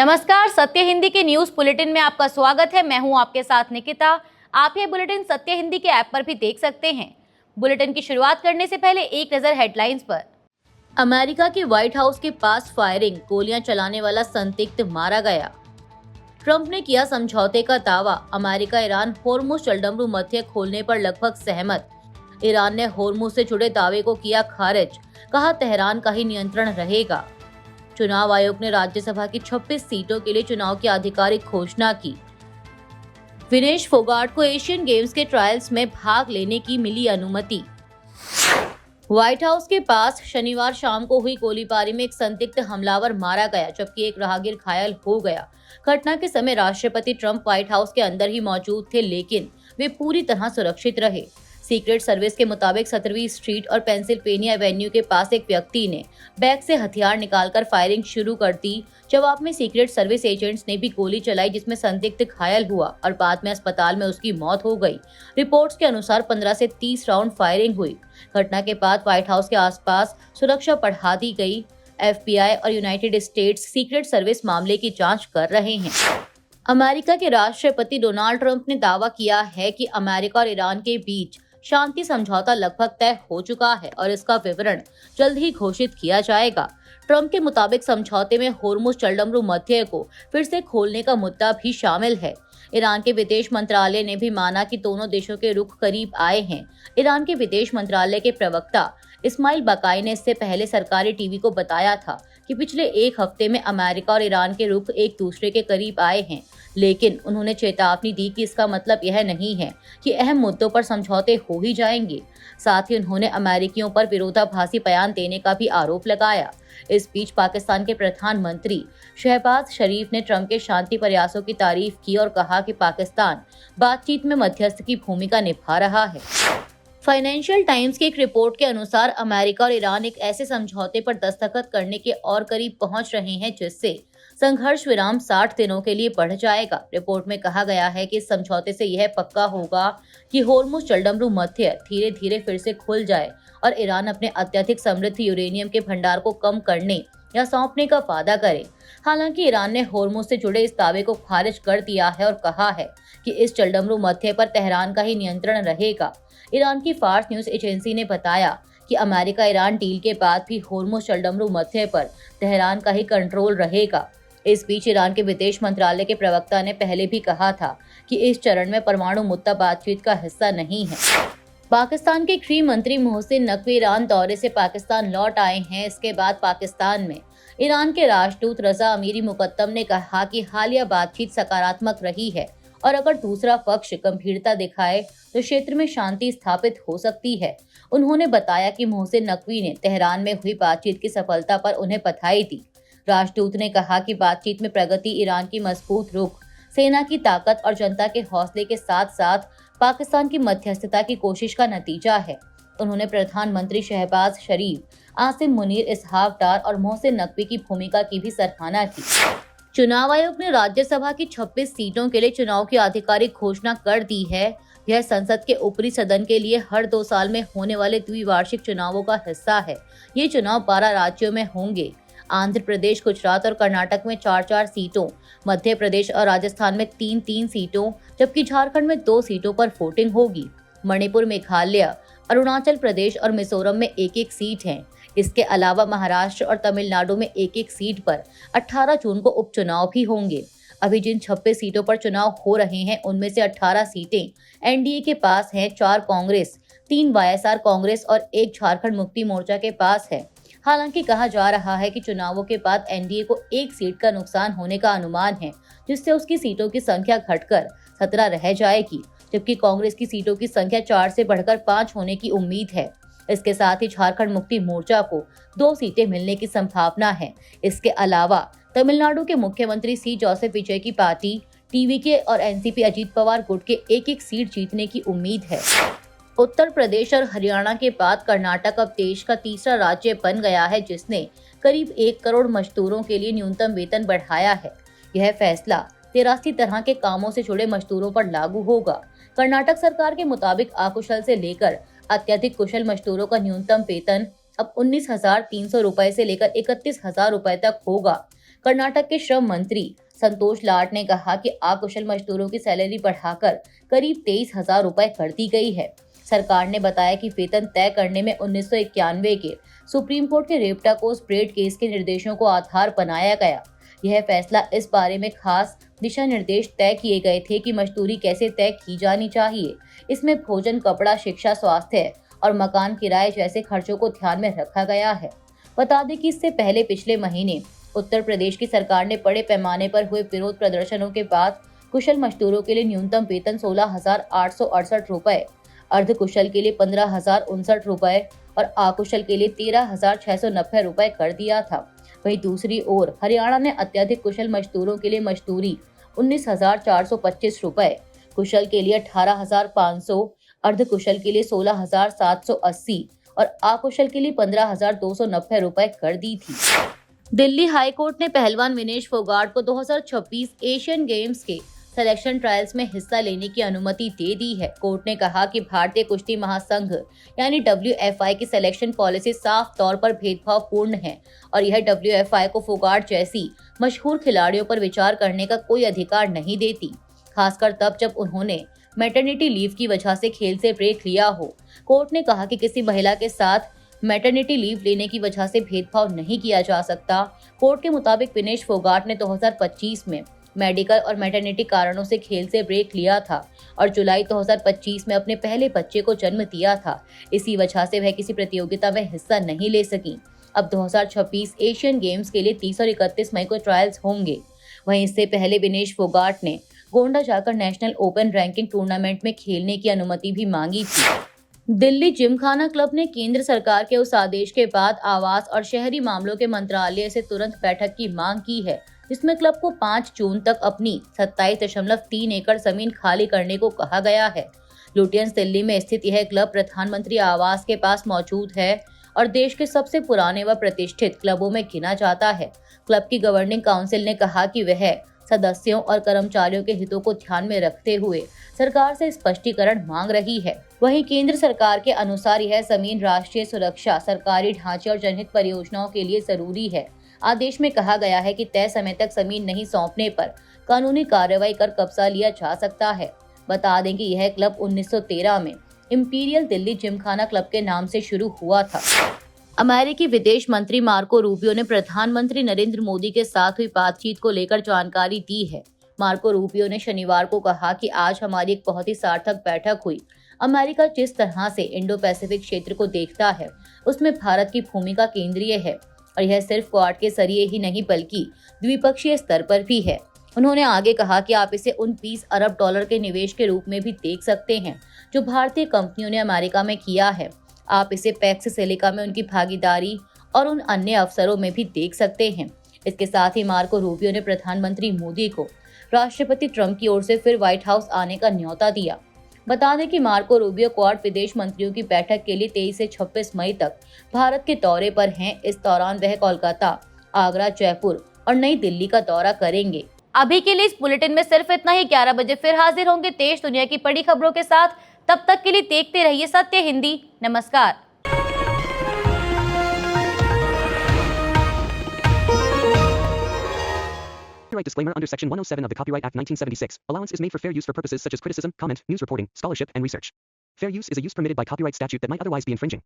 नमस्कार, सत्य हिंदी के न्यूज बुलेटिन में आपका स्वागत है। मैं हूं आपके साथ निकिता। आप ये बुलेटिन सत्य हिंदी के ऐप पर भी देख सकते हैं। बुलेटिन की शुरुआत करने से पहले एक नजर हेडलाइंस पर। अमेरिका के व्हाइट हाउस के पास फायरिंग, गोलियां चलाने वाला संदिग्ध मारा गया। ट्रंप ने किया समझौते का दावा। अमेरिका ईरान होर्मुज जलडमरू मध्य खोलने पर लगभग सहमत। ईरान ने होर्मुज से जुड़े दावे को किया खारिज, कहा तेहरान का ही नियंत्रण रहेगा। चुनाव आयोग ने राज्यसभा की 26 सीटों के लिए चुनाव की आधिकारिक घोषणा की। विनेश फोगाट को एशियन गेम्स के ट्रायल्स में भाग लेने की मिली अनुमति। व्हाइट हाउस के पास शनिवार शाम को हुई गोलीबारी में एक संदिग्ध हमलावर मारा गया, जबकि एक राहगीर घायल हो गया। घटना के समय राष्ट्रपति ट्रंप व्हाइट हाउस के अंदर ही मौजूद थे, लेकिन वे पूरी तरह सुरक्षित रहे। सीक्रेट सर्विस के मुताबिक 17वीं स्ट्रीट और पेंसिल्वेनिया एवेन्यू के पास एक व्यक्ति ने बैग से हथियार निकालकर फायरिंग शुरू कर दी। जवाब में सीक्रेट सर्विस एजेंट्स ने भी गोली चलाई, जिसमें संदिग्ध घायल हुआ और बाद में अस्पताल में उसकी मौत हो गई। रिपोर्ट्स के अनुसार 15 से 30 राउंड फायरिंग हुई। घटना के बाद व्हाइट हाउस के आसपास सुरक्षा बढ़ा दी गई। FBI और यूनाइटेड स्टेट्स सीक्रेट सर्विस मामले की जांच कर रहे हैं। अमेरिका के राष्ट्रपति डोनाल्ड ट्रंप ने दावा किया है कि अमेरिका और ईरान के बीच शांति समझौता लगभग तय हो चुका है और इसका विवरण जल्द ही घोषित किया जाएगा। ट्रंप के मुताबिक समझौते में होर्मुज जलडमरू मध्य को फिर से खोलने का मुद्दा भी शामिल है। ईरान के विदेश मंत्रालय ने भी माना कि दोनों देशों के रुख करीब आए हैं। ईरान के विदेश मंत्रालय के प्रवक्ता इस्माइल बकाई ने इससे पहले सरकारी टीवी को बताया था कि पिछले एक हफ्ते में अमेरिका और ईरान के रुख एक दूसरे के करीब आए हैं, लेकिन उन्होंने चेतावनी दी कि इसका मतलब यह नहीं है कि अहम मुद्दों पर समझौते हो ही जाएंगे। साथ ही उन्होंने अमेरिकियों पर विरोधाभासी बयान देने का भी आरोप लगाया। इस बीच पाकिस्तान के प्रधानमंत्री शहबाज शरीफ ने ट्रंप के शांति प्रयासों की तारीफ की और कहा कि पाकिस्तान बातचीत में मध्यस्थ की भूमिका निभा रहा है। फाइनेंशियल टाइम्स की एक रिपोर्ट के अनुसार अमेरिका और ईरान एक ऐसे समझौते पर दस्तखत करने के और करीब पहुंच रहे हैं जिससे संघर्ष विराम 60 दिनों के लिए बढ़ जाएगा। रिपोर्ट में कहा गया है कि इस समझौते से यह पक्का होगा कि होर्मुज जलडमरू मध्य धीरे धीरे फिर से खुल जाए और ईरान अपने अत्यधिक समृद्ध यूरेनियम के भंडार को कम करने या सौंपने का वादा करे। हालांकि ईरान ने होर्मुज से जुड़े इस दावे को खारिज कर दिया है और कहा है कि इस जलडमरू मध्य पर तेहरान का ही नियंत्रण रहेगा। ईरान की फार्स न्यूज एजेंसी ने बताया कि अमेरिका ईरान डील के बाद भी होर्मुज जलडमरू मध्य पर तेहरान का ही कंट्रोल रहेगा। इस बीच ईरान के विदेश मंत्रालय के प्रवक्ता ने पहले भी कहा था कि इस चरण में परमाणु मुद्दा बातचीत का हिस्सा नहीं है। पाकिस्तान के गृह मंत्री मोहसिन नकवी ईरान दौरे से पाकिस्तान लौट आए हैं। इसके बाद पाकिस्तान में ईरान के राजदूत रजा अमीरी मुकद्दम ने कहा कि हालिया बातचीत सकारात्मक रही है और अगर दूसरा पक्ष गंभीरता दिखाए तो क्षेत्र में शांति स्थापित हो सकती है। उन्होंने बताया कि मोहसिन नकवी ने तेहरान में हुई बातचीत की सफलता पर उन्हें बधाई दी। राजदूत ने कहा कि बातचीत में प्रगति ईरान की मजबूत रुख, सेना की ताकत और जनता के हौसले के साथ साथ पाकिस्तान की मध्यस्थता की कोशिश का नतीजा है। उन्होंने प्रधानमंत्री शहबाज शरीफ, आसिम मुनीर, इसहाक डार और मोहसिन नकवी की भूमिका की भी सराहना की। चुनाव आयोग ने राज्यसभा की 26 सीटों के लिए चुनाव की आधिकारिक घोषणा कर दी है। यह संसद के ऊपरी सदन के लिए हर 2 साल में होने वाले द्विवार्षिक चुनावों का हिस्सा है। ये चुनाव 12 राज्यों में होंगे। आंध्र प्रदेश, गुजरात और कर्नाटक में 4-4 सीटों, मध्य प्रदेश और राजस्थान में 3-3 सीटों, जबकि झारखंड में 2 सीटों पर वोटिंग होगी। मणिपुर, मेघालय, अरुणाचल प्रदेश और मिजोरम में 1-1 सीट है। इसके अलावा महाराष्ट्र और तमिलनाडु में 1-1 सीट पर 18 जून को उपचुनाव भी होंगे। अभी जिन 26 सीटों पर चुनाव हो रहे हैं उनमें से 18 सीटें एनडीए के पास हैं, 4 कांग्रेस, 3 वाईएसआर कांग्रेस और 1 झारखंड मुक्ति मोर्चा के पास है। हालांकि कहा जा रहा है कि चुनावों के बाद एनडीए को 1 सीट का नुकसान होने का अनुमान है, जिससे उसकी सीटों की संख्या घटकर 17 रह जाएगी, जबकि कांग्रेस की सीटों की संख्या 4 से बढ़कर 5 होने की उम्मीद है। इसके साथ ही झारखंड मुक्ति मोर्चा को 2 सीटें मिलने की संभावना है। इसके अलावा तमिलनाडु के मुख्यमंत्री सी जोसेफ विजय की पार्टी टीवीके और एनसीपी अजीत पवार गुट के 1-1 सीट जीतने की उम्मीद है। उत्तर प्रदेश और हरियाणा के बाद कर्नाटक अब देश का तीसरा राज्य बन गया है जिसने करीब 1 करोड़ मजदूरों के लिए न्यूनतम वेतन बढ़ाया है। यह फैसला 83 तरह के कामों से जुड़े मजदूरों पर लागू होगा। कर्नाटक सरकार के मुताबिक अकुशल से लेकर अत्यधिक कुशल मजदूरों का न्यूनतम वेतन अब 19,300 रुपए से लेकर 31,000 रुपए तक होगा। कर्नाटक के श्रम मंत्री संतोष लाड ने कहा कि अकुशल मजदूरों की सैलरी बढ़ाकर करीब 23,000 रुपए कर दी गई है। सरकार ने बताया कि वेतन तय करने में 1991 के सुप्रीम कोर्ट के रेप्टा को स्प्रेड केस के निर्देशों को आधार बनाया गया। यह फैसला इस बारे में खास दिशा निर्देश तय किए गए थे कि मजदूरी कैसे तय की जानी चाहिए। इसमें भोजन, कपड़ा, शिक्षा, स्वास्थ्य और मकान किराए जैसे खर्चों को ध्यान में रखा गया है। बता दें कि इससे पहले पिछले महीने उत्तर प्रदेश की सरकार ने बड़े पैमाने पर हुए विरोध प्रदर्शनों के बाद कुशल मजदूरों के लिए न्यूनतम वेतन 16,868 रुपए, अर्ध कुशल के लिए 15,059 रुपए और अकुशल के लिए 13,690 रुपए कर दिया था। वहीं दूसरी ओर हरियाणा ने अत्यधिक कुशल मजदूरों के लिए मजदूरी 19,425 रुपए, कुशल के लिए 18,500, अर्ध कुशल के लिए 16,780 और अकुशल के लिए 15,290 रुपए कर दी थी। दिल्ली हाई कोर्ट ने पहलवान विनेश फोगाट को 2026 एशियन गेम्स के सिलेक्शन ट्रायल्स में हिस्सा लेने की अनुमति दे दी है। कोर्ट ने कहा कि भारतीय कुश्ती महासंघ यानी WFI की सिलेक्शन पॉलिसी साफ तौर पर भेदभावपूर्ण है और यह WFI को फोगाट जैसी मशहूर खिलाड़ियों पर विचार करने का कोई अधिकार नहीं देती, खासकर तब जब उन्होंने मैटरनिटी लीव की वजह से खेल से ब्रेक लिया हो। कोर्ट ने कहा कि किसी महिला के साथ मैटरनिटी लीव लेने की वजह से भेदभाव नहीं किया जा सकता। कोर्ट के मुताबिक विनेश फोगाट ने 2025 में मेडिकल और मैटरनिटी कारणों से खेल से ब्रेक लिया था और जुलाई 2025 में अपने पहले बच्चे को जन्म दिया था। इसी वजह से वह किसी प्रतियोगिता में हिस्सा नहीं ले सकी। अब 2026 एशियन गेम्स के लिए 30 और 31 मई को ट्रायल्स होंगे। वहीं इससे पहले विनेश फोगाट ने गोंडा जाकर नेशनल ओपन रैंकिंग टूर्नामेंट में खेलने की अनुमति भी मांगी थी। दिल्ली जिमखाना क्लब ने केंद्र सरकार के उस आदेश के बाद आवास और शहरी मामलों के मंत्रालय से तुरंत बैठक की मांग की है, जिसमें क्लब को 5 जून तक अपनी 27.3 एकड़ जमीन खाली करने को कहा गया है। लुटियंस दिल्ली में स्थित यह क्लब प्रधानमंत्री आवास के पास मौजूद है और देश के सबसे पुराने व प्रतिष्ठित क्लबों में गिना जाता है। क्लब की गवर्निंग काउंसिल ने कहा कि वह सदस्यों और कर्मचारियों के हितों को ध्यान में रखते हुए सरकार से स्पष्टीकरण मांग रही है। वहीं केंद्र सरकार के अनुसार यह जमीन राष्ट्रीय सुरक्षा, सरकारी ढांचे और जनहित परियोजनाओं के लिए जरूरी है। आदेश में कहा गया है कि तय समय तक जमीन नहीं सौंपने पर कानूनी कार्रवाई कर कब्जा लिया जा सकता है। बता दें कि यह क्लब 1913 में इंपीरियल दिल्ली जिमखाना क्लब के नाम से शुरू हुआ था। अमेरिकी विदेश मंत्री मार्को रूबियो ने प्रधानमंत्री नरेंद्र मोदी के साथ हुई बातचीत को लेकर जानकारी दी है। मार्को रूबियो ने शनिवार को कहा कि आज हमारी एक बहुत ही सार्थक बैठक हुई। अमेरिका जिस तरह से इंडो पैसिफिक क्षेत्र को देखता है, उसमें भारत की भूमिका केंद्रीय है और यह सिर्फ क्वाड के जरिए ही नहीं बल्कि द्विपक्षीय स्तर पर भी है। उन्होंने आगे कहा कि आप इसे उन 20 अरब डॉलर के निवेश के रूप में भी देख सकते हैं जो भारतीय कंपनियों ने अमेरिका में किया है। आप इसे पैक्स सिलिका में उनकी भागीदारी और उन अन्य अवसरों में भी देख सकते हैं। इसके साथ ही मार्को रूबियो ने प्रधानमंत्री मोदी को राष्ट्रपति ट्रंप की ओर से फिर व्हाइट हाउस आने का न्योता दिया। बता दें कि मार्को रूबियो क्वाड विदेश मंत्रियों की बैठक के लिए 23 से 26 मई तक भारत के दौरे पर हैं। इस दौरान वह कोलकाता, आगरा, जयपुर और नई दिल्ली का दौरा करेंगे। अभी के लिए इस बुलेटिन में सिर्फ इतना ही। 11 बजे फिर हाजिर होंगे देश दुनिया की बड़ी खबरों के साथ। तब तक के लिए देखते रहिए सत्य हिंदी। नमस्कार। Copyright disclaimer under Section 107 of the Copyright Act 1976. Allowance is made for fair use for purposes such as criticism, comment, news reporting, scholarship, and research. Fair use is a use permitted by copyright statute that might otherwise be infringing.